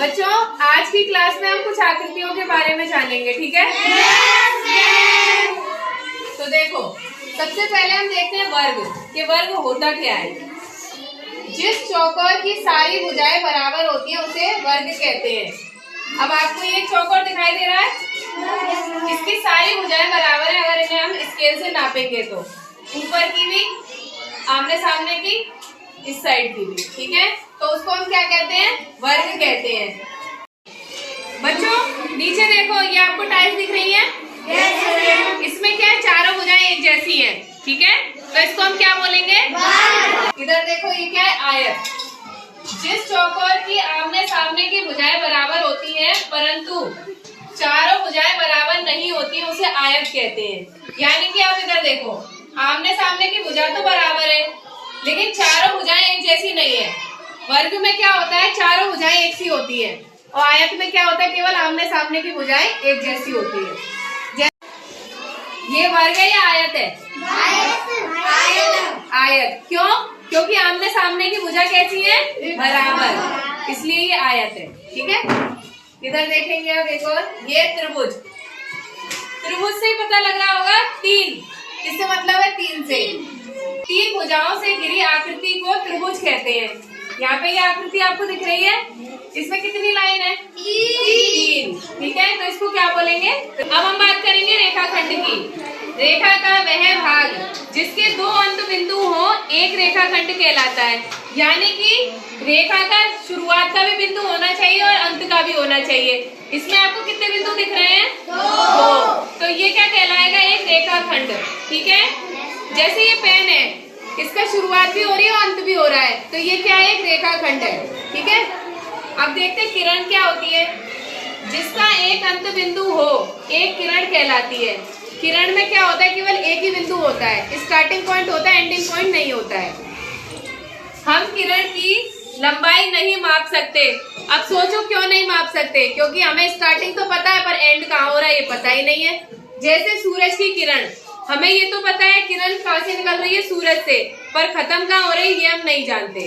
बच्चों, आज की क्लास में हम कुछ आकृतियों के बारे में जानेंगे, ठीक है? तो देखो, सबसे पहले हम देखते हैं वर्ग कि वर्ग होता क्या है। जिस चौकोर की सारी भुजाएं बराबर होती हैं उसे वर्ग कहते हैं। अब आपको ये चौकोर दिखाई दे रहा है, इसकी सारी भुजाएं बराबर है। अगर इन्हें हम स्केल से नापेंगे तो ऊपर की भी, आमने सामने की, इस साइड की भी, ठीक है? तो उसको हम क्या कहते हैं? वर्ग कहते हैं। बच्चों, नीचे देखो, ये आपको टाइल्स दिख रही है? इसमें क्या है? चारों भुजाएं एक जैसी हैं, ठीक है? तो इसको हम क्या बोलेंगे? इधर देखो, ये क्या है? आयत। जिस चौकोर की आमने सामने की भुजाएं बराबर होती हैं परंतु चारों भुजाएं बराबर नहीं होती, उसे आयत कहते हैं। यानी कि आप इधर देखो, आमने सामने की भुजा तो बराबर है लेकिन चारों भुजाएं एक जैसी नहीं है। वर्ग में क्या होता है? चारों भुजाएं एक सी होती है, और आयत में क्या होता है? केवल आमने सामने की भुजाएं एक जैसी होती है। ये वर्ग है या आयत है? आयत। क्यों? क्योंकि आमने सामने की भुजा कैसी है? बराबर, इसलिए ये आयत है, ठीक है? इधर देखेंगे अब एक और, ये त्रिभुज। त्रिभुज से ही पता लग रहा होगा, तीन, इससे मतलब है तीन से। तीन भुजाओं से घिरी आकृति को त्रिभुज कहते हैं। यहाँ पे ये आकृति आपको दिख रही है, इसमें कितनी लाइन है? तीन, ठीक है? तो इसको क्या बोलेंगे? अब हम बात करेंगे रेखाखंड की। रेखा का वह भाग जिसके दो अंत बिंदु हो एक रेखाखंड कहलाता है। यानी कि रेखा का शुरुआत का भी बिंदु होना चाहिए और अंत का भी होना चाहिए। इसमें आपको कितने बिंदु दिख रहे हैं? दो। तो ये क्या कहलाएगा? एक रेखाखंड, ठीक है? जैसे ये पेन है, इसका शुरुआत भी हो रही है और अंत भी हो रहा है, तो ये क्या है? एक रेखाखंड है, ठीक है? अब देखते हैं किरण क्या होती है। जिसका एक अंत बिंदु हो एक किरण कहलाती है। किरण में क्या होता है? केवल एक ही बिंदु होता है, स्टार्टिंग पॉइंट होता है, एंडिंग पॉइंट नहीं होता है। हम किरण की लंबाई नहीं माप सकते। अब सोचो क्यों नहीं माप सकते? क्योंकि हमें स्टार्टिंग तो पता है पर एंड कहाँ हो रहा है ये पता ही नहीं है। जैसे सूरज की किरण, हमें ये तो पता है किरण कहाँ से निकल रही है? सूरज से, पर खत्म कहाँ हो रही है ये हम नहीं जानते।